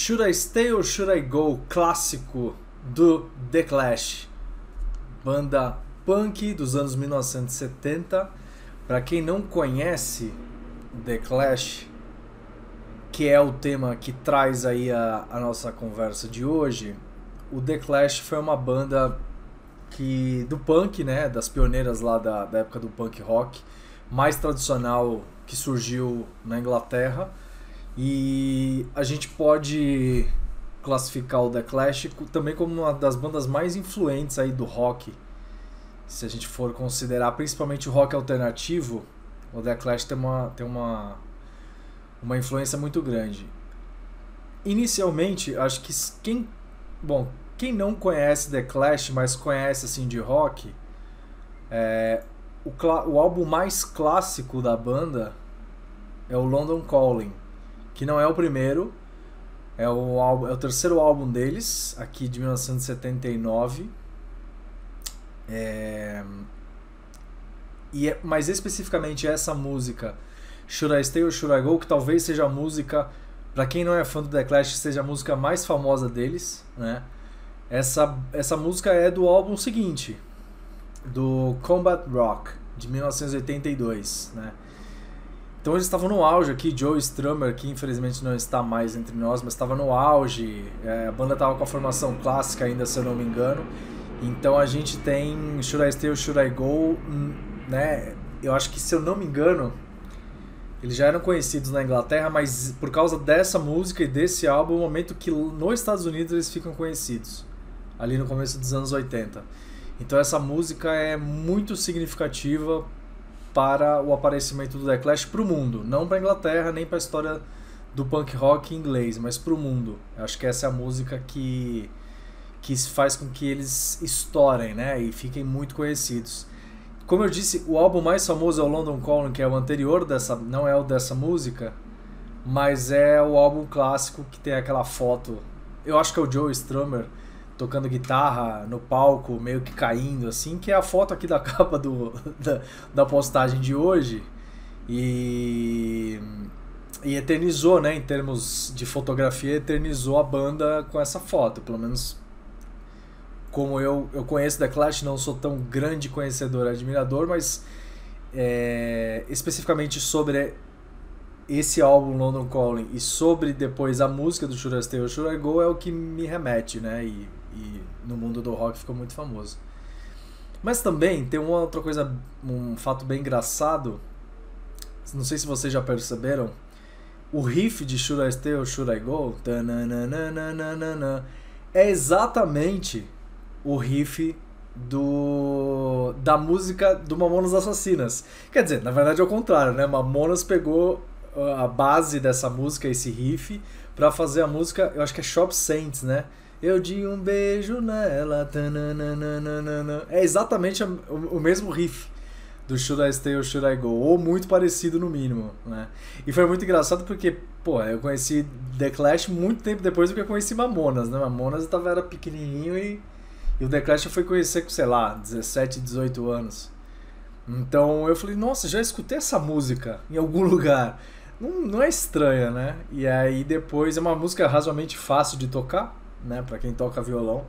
Should I Stay or Should I Go, clássico do The Clash, banda punk dos anos 1970. Para quem não conhece The Clash, que é o tema que traz aí a nossa conversa de hoje, o The Clash foi uma banda do punk, né, das pioneiras lá da época do punk rock, mais tradicional que surgiu na Inglaterra. E a gente pode classificar o The Clash também como uma das bandas mais influentes aí do rock. Se a gente for considerar principalmente o rock alternativo, o The Clash tem uma influência muito grande. Inicialmente, acho que quem não conhece The Clash, mas conhece assim de rock, o álbum mais clássico da banda é o London Calling, que não é o primeiro, é o terceiro álbum deles, aqui de 1979. Mas especificamente essa música, Should I Stay or Should I Go, que talvez seja a música, para quem não é fã do The Clash, seja a música mais famosa deles, né? Essa música é do álbum seguinte, do Combat Rock, de 1982, né? Então eles estavam no auge aqui, Joe Strummer, que infelizmente não está mais entre nós, mas estava no auge, a banda estava com a formação clássica ainda, se eu não me engano. Então a gente tem Should I Stay or Should I Go, né? Eu acho que, se eu não me engano, eles já eram conhecidos na Inglaterra, mas por causa dessa música e desse álbum, é o momento que nos Estados Unidos eles ficam conhecidos, ali no começo dos anos 80. Então essa música é muito significativa para o aparecimento do The Clash para o mundo, não para a Inglaterra, nem para a história do punk rock inglês, mas para o mundo. Eu acho que essa é a música que faz com que eles estourem, né, e fiquem muito conhecidos. Como eu disse, o álbum mais famoso é o London Calling, que é o anterior não é o dessa música, mas é o álbum clássico que tem aquela foto, eu acho que é o Joe Strummer tocando guitarra no palco, meio que caindo, assim, que é a foto aqui da capa da postagem de hoje. E eternizou, né, em termos de fotografia, eternizou a banda com essa foto. Pelo menos, como eu conheço The Clash, não sou tão grande conhecedor, admirador, mas especificamente sobre esse álbum London Calling e sobre depois a música do Should I Stay or Should I Go é o que me remete, né, e no mundo do rock ficou muito famoso. Mas também tem uma outra coisa, um fato bem engraçado, não sei se vocês já perceberam, o riff de Should I Stay or Should I Go é exatamente o riff da música do Mamonas Assassinas. Quer dizer, na verdade é o contrário, né? Mamonas pegou a base dessa música, esse riff, pra fazer a música, eu acho que é Shop Saints, né? Eu dei um beijo nela. É exatamente o mesmo riff do Should I Stay or Should I Go, ou muito parecido no mínimo, né? E foi muito engraçado porque, eu conheci The Clash muito tempo depois do que eu conheci Mamonas, né? Mamonas era pequenininho e o The Clash eu fui conhecer com, sei lá, 17, 18 anos. Então eu falei, nossa, já escutei essa música em algum lugar. Não é estranha, né? E aí depois é uma música razoavelmente fácil de tocar, né, para quem toca violão.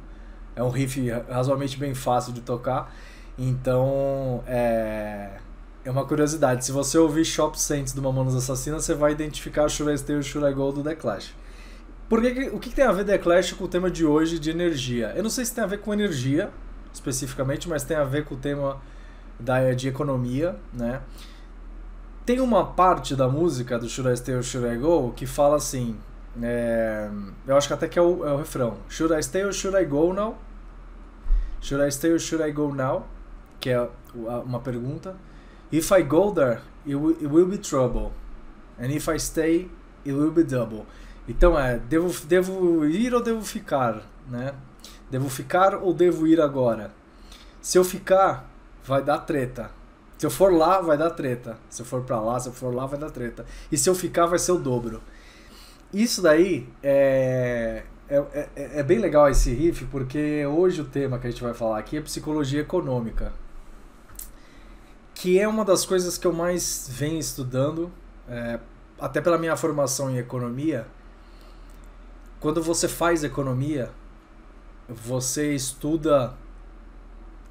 É um riff razoavelmente bem fácil de tocar. Então é uma curiosidade. Se você ouvir Shop Saints do Mamonas Assassinas, você vai identificar Should I Stay or Should I Go do The Clash. O que tem a ver The Clash com o tema de hoje de energia? Eu não sei se tem a ver com energia especificamente, mas tem a ver com o tema de economia, né? Tem uma parte da música do Should I Stay or Should I Go que fala assim, eu acho que até que é o refrão: Should I Stay or Should I Go now? Should I Stay or Should I Go now? Que é uma pergunta. If I go there, it will be trouble. And if I stay, it will be double. Então devo ir ou devo ficar, né? Devo ficar ou devo ir agora? Se eu ficar, vai dar treta. Se eu for lá, vai dar treta. Se eu for pra lá, se eu for lá, vai dar treta. E se eu ficar, vai ser o dobro. Isso daí é bem legal, esse riff, porque hoje o tema que a gente vai falar aqui é psicologia econômica, que é uma das coisas que eu mais venho estudando, até pela minha formação em economia. quando você faz economia, você estuda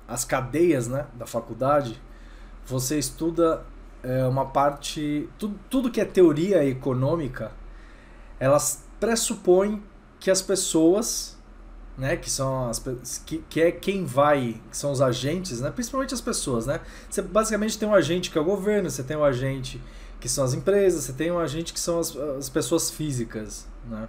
as cadeias, né, da faculdade, você estuda uma parte... Tudo que é teoria econômica, elas pressupõem que as pessoas, né, que são que é quem vai, que são os agentes, né, principalmente as pessoas, né? Você basicamente tem um agente que é o governo, você tem um agente que são as empresas, você tem um agente que são as pessoas físicas, né?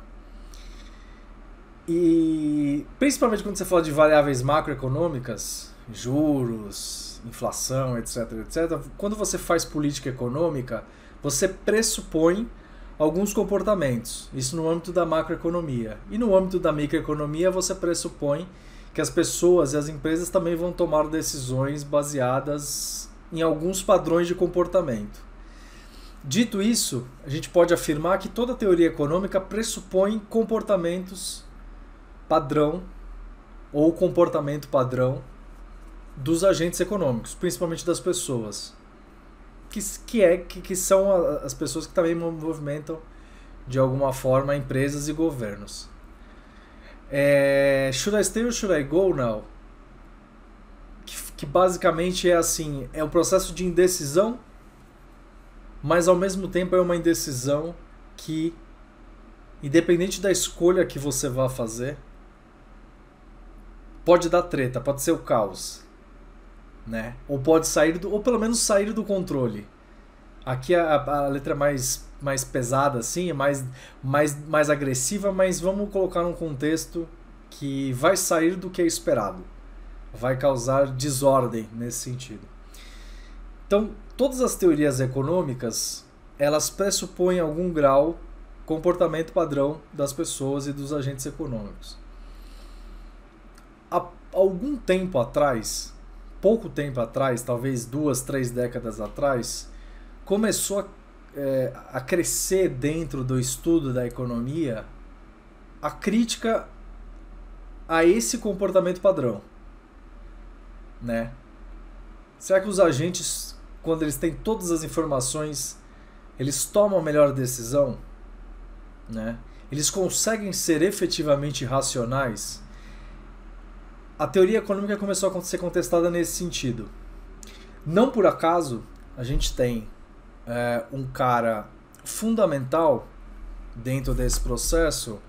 E principalmente quando você fala de variáveis macroeconômicas, juros, inflação, etc, etc, quando você faz política econômica, você pressupõe alguns comportamentos. Isso no âmbito da macroeconomia. E no âmbito da microeconomia, você pressupõe que as pessoas e as empresas também vão tomar decisões baseadas em alguns padrões de comportamento. Dito isso, a gente pode afirmar que toda teoria econômica pressupõe comportamentos padrão ou comportamento padrão dos agentes econômicos, principalmente das pessoas, que são as pessoas que também movimentam de alguma forma empresas e governos. Should I stay or should I go now? Que basicamente é assim, é um processo de indecisão, mas ao mesmo tempo é uma indecisão que, independente da escolha que você vá fazer, pode dar treta, pode ser o caos, né? Ou pode sair ou pelo menos sair do controle. Aqui a letra é mais pesada, assim, é mais agressiva, mas vamos colocar num contexto que vai sair do que é esperado, vai causar desordem nesse sentido. Então, todas as teorias econômicas, elas pressupõem algum grau comportamento padrão das pessoas e dos agentes econômicos. Há algum tempo atrás, pouco tempo atrás, talvez 2, 3 décadas atrás, começou a crescer dentro do estudo da economia a crítica a esse comportamento padrão, né? Será que os agentes, quando eles têm todas as informações, eles tomam a melhor decisão, né? Eles conseguem ser efetivamente racionais? A teoria econômica começou a ser contestada nesse sentido. Não por acaso a gente tem um cara fundamental dentro desse processo,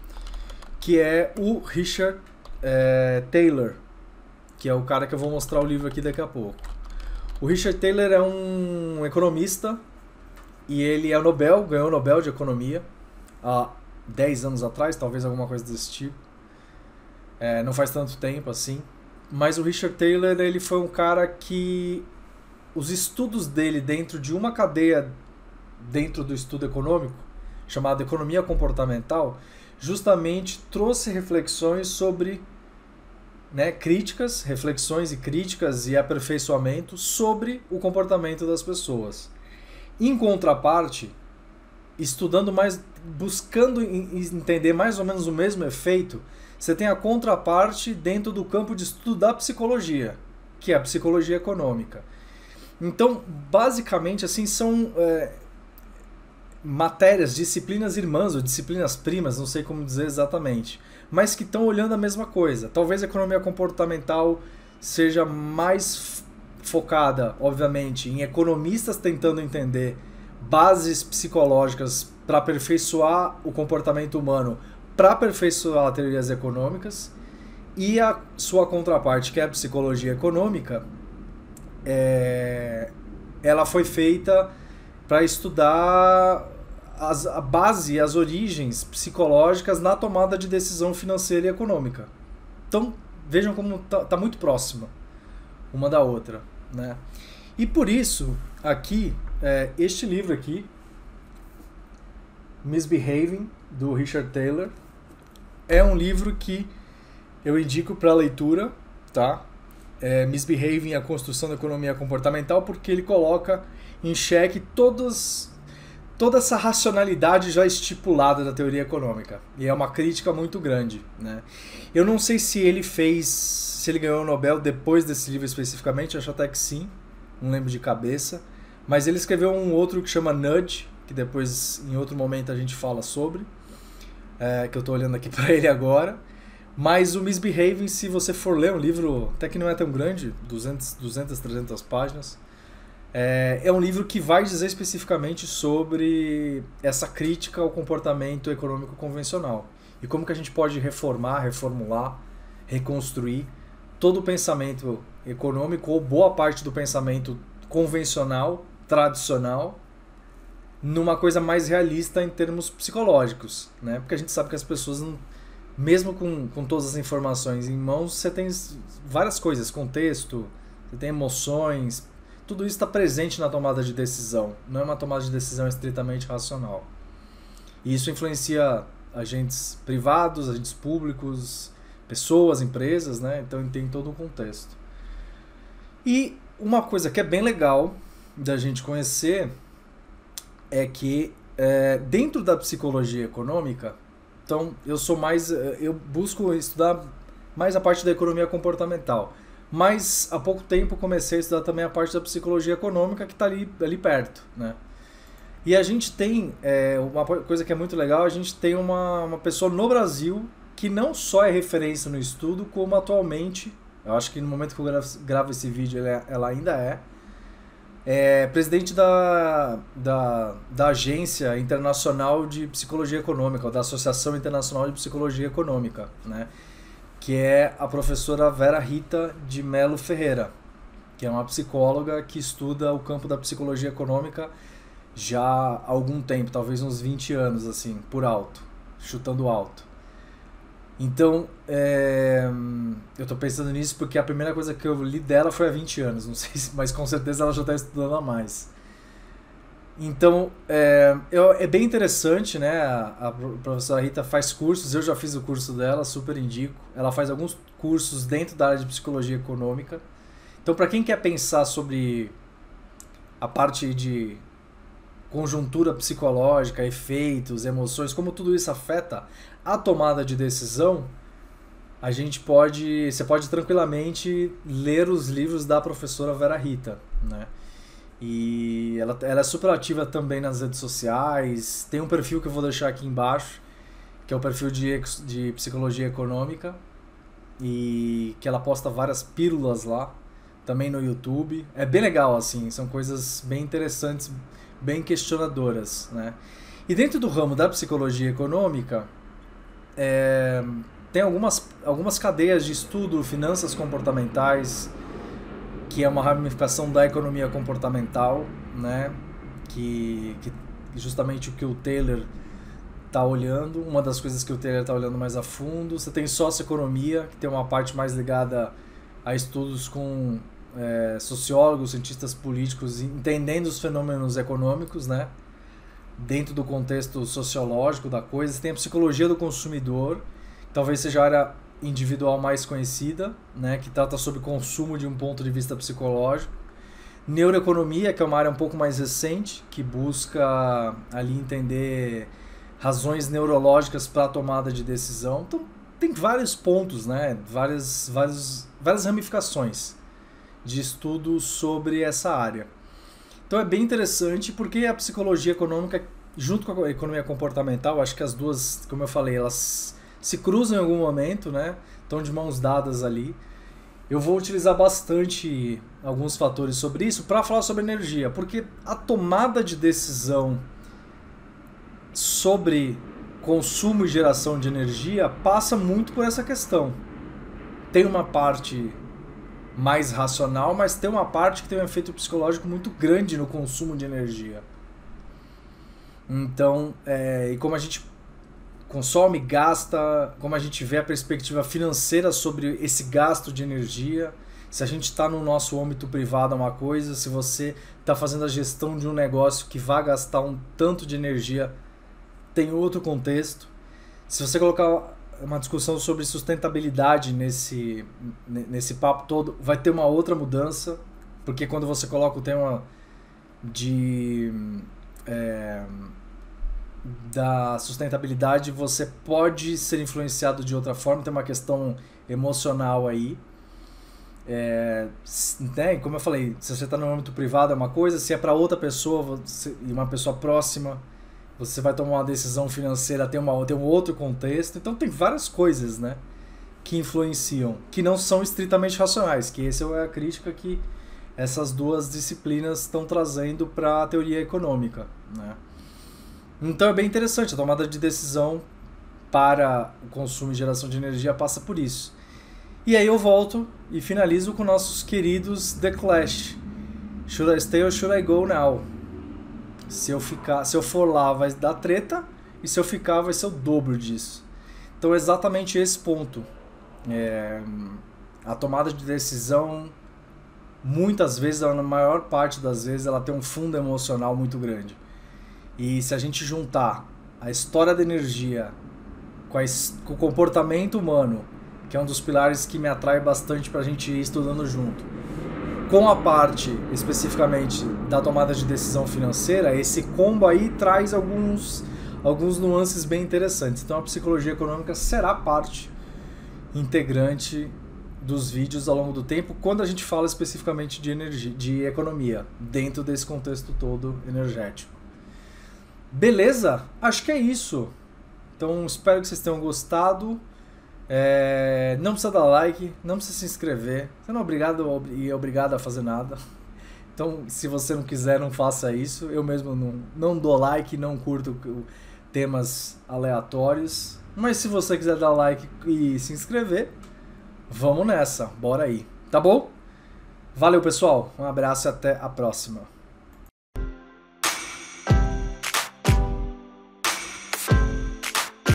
que é o Richard Taylor, que é o cara que eu vou mostrar o livro aqui daqui a pouco. O Richard Taylor é um economista e ele ganhou o Nobel de Economia há 10 anos atrás, talvez alguma coisa desse tipo. Não faz tanto tempo assim. Mas o Richard Taylor, ele foi um cara que os estudos dele dentro de uma cadeia dentro do estudo econômico, chamado economia comportamental, justamente trouxe reflexões sobre, né, reflexões e críticas e aperfeiçoamento sobre o comportamento das pessoas. Em contraparte, estudando mais, buscando entender mais ou menos o mesmo efeito, você tem a contraparte dentro do campo de estudo da psicologia, que é a psicologia econômica. Então, basicamente, assim, são matérias, disciplinas irmãs ou disciplinas primas, não sei como dizer exatamente, mas que estão olhando a mesma coisa. Talvez a economia comportamental seja mais focada, obviamente, em economistas tentando entender bases psicológicas para aperfeiçoar o comportamento humano, para aperfeiçoar teorias econômicas, e a sua contraparte, que é a psicologia econômica, ela foi feita para estudar a base, as origens psicológicas na tomada de decisão financeira e econômica. Então, vejam como tá muito próxima uma da outra, né? E por isso, aqui, este livro aqui, Misbehaving, do Richard Taylor, é um livro que eu indico para leitura, tá? Misbehaving, a construção da economia comportamental, porque ele coloca em xeque toda essa racionalidade já estipulada da teoria econômica. E é uma crítica muito grande, né? Eu não sei se ele ganhou o Nobel depois desse livro especificamente, acho até que sim, não lembro de cabeça, mas ele escreveu um outro que chama Nudge, que depois em outro momento a gente fala sobre. que eu estou olhando aqui para ele agora. Mas o Misbehaving, se você for ler um livro, até que não é tão grande, 300 páginas, é um livro que vai dizer especificamente sobre essa crítica ao comportamento econômico convencional e como que a gente pode reformar, reformular, reconstruir todo o pensamento econômico ou boa parte do pensamento convencional, tradicional, numa coisa mais realista em termos psicológicos, né? Porque a gente sabe que as pessoas, mesmo com todas as informações em mãos, você tem várias coisas, contexto, você tem emoções, tudo isso está presente na tomada de decisão, não é uma tomada de decisão estritamente racional. E isso influencia agentes privados, agentes públicos, pessoas, empresas, né? Então tem todo um contexto. E uma coisa que é bem legal da gente conhecer é que dentro da psicologia econômica, então eu busco estudar mais a parte da economia comportamental, mas há pouco tempo comecei a estudar também a parte da psicologia econômica que está ali perto, né? E a gente tem uma coisa que é muito legal, a gente tem uma pessoa no Brasil que não só é referência no estudo, como atualmente, eu acho que no momento que eu gravo esse vídeo ela ainda é presidente da Agência Internacional de Psicologia Econômica, ou da Associação Internacional de Psicologia Econômica, né? Que é a professora Vera Rita de Mello Ferreira, que é uma psicóloga que estuda o campo da psicologia econômica já há algum tempo, talvez uns 20 anos, assim, por alto, chutando alto. Então, eu tô pensando nisso porque a primeira coisa que eu li dela foi há 20 anos, não sei se, mas com certeza ela já está estudando há mais. Então, é bem interessante, né? A professora Rita faz cursos, eu já fiz o curso dela, super indico. Ela faz alguns cursos dentro da área de psicologia econômica. Então, para quem quer pensar sobre a parte de conjuntura psicológica, efeitos, emoções, como tudo isso afeta a tomada de decisão, você pode tranquilamente ler os livros da professora Vera Rita, né? E ela é super ativa também nas redes sociais, tem um perfil que eu vou deixar aqui embaixo, que é o perfil de psicologia econômica, e que ela posta várias pílulas lá, também no YouTube. É bem legal, assim, são coisas bem interessantes, bem questionadoras, né? E dentro do ramo da psicologia econômica, tem algumas cadeias de estudo, finanças comportamentais, que é uma ramificação da economia comportamental, né? Que justamente o que o Taylor está olhando, uma das coisas que o Taylor está olhando mais a fundo. Você tem socioeconomia, que tem uma parte mais ligada a estudos com sociólogos, cientistas políticos, entendendo os fenômenos econômicos, né? Dentro do contexto sociológico da coisa. Você tem a psicologia do consumidor, que talvez seja a área individual mais conhecida, né? Que trata sobre consumo de um ponto de vista psicológico. Neuroeconomia, que é uma área um pouco mais recente, que busca ali entender razões neurológicas para a tomada de decisão. Então, tem vários pontos, né? Várias ramificações de estudo sobre essa área. Então é bem interessante porque a psicologia econômica, junto com a economia comportamental, acho que as duas, como eu falei, elas se cruzam em algum momento, né? Estão de mãos dadas ali. Eu vou utilizar bastante alguns fatores sobre isso para falar sobre energia, porque a tomada de decisão sobre consumo e geração de energia passa muito por essa questão. Tem uma parte mais racional, mas tem uma parte que tem um efeito psicológico muito grande no consumo de energia. Então, e como a gente consome, gasta, como a gente vê a perspectiva financeira sobre esse gasto de energia, se a gente está no nosso âmbito privado é uma coisa, se você está fazendo a gestão de um negócio que vai gastar um tanto de energia, tem outro contexto. Se você colocar uma discussão sobre sustentabilidade nesse papo todo, vai ter uma outra mudança, porque quando você coloca o tema da sustentabilidade, você pode ser influenciado de outra forma, tem uma questão emocional aí. Né? Como eu falei, se você está no âmbito privado é uma coisa, se é para outra pessoa e uma pessoa próxima, você vai tomar uma decisão financeira, tem um outro contexto. Então tem várias coisas, né, que influenciam, que não são estritamente racionais, que essa é a crítica que essas duas disciplinas estão trazendo para a teoria econômica, né? Então é bem interessante, a tomada de decisão para o consumo e geração de energia passa por isso. E aí eu volto e finalizo com nossos queridos The Clash. Should I stay or should I go now? Se eu for lá vai dar treta, e se eu ficar vai ser o dobro disso. Então é exatamente esse ponto. A tomada de decisão, muitas vezes, na maior parte das vezes, ela tem um fundo emocional muito grande. E se a gente juntar a história da energia com o comportamento humano, que é um dos pilares que me atrai bastante para a gente ir estudando junto, com a parte especificamente da tomada de decisão financeira, esse combo aí traz alguns nuances bem interessantes. Então a psicologia econômica será parte integrante dos vídeos ao longo do tempo, quando a gente fala especificamente de energia, de economia, dentro desse contexto todo energético. Beleza? Acho que é isso. Então espero que vocês tenham gostado. Não precisa dar like, não precisa se inscrever. Você não é obrigado a fazer nada. Então, se você não quiser, não faça isso. Eu mesmo não dou like, não curto temas aleatórios. Mas se você quiser dar like e se inscrever, vamos nessa, bora aí, tá bom? Valeu, pessoal, um abraço e até a próxima.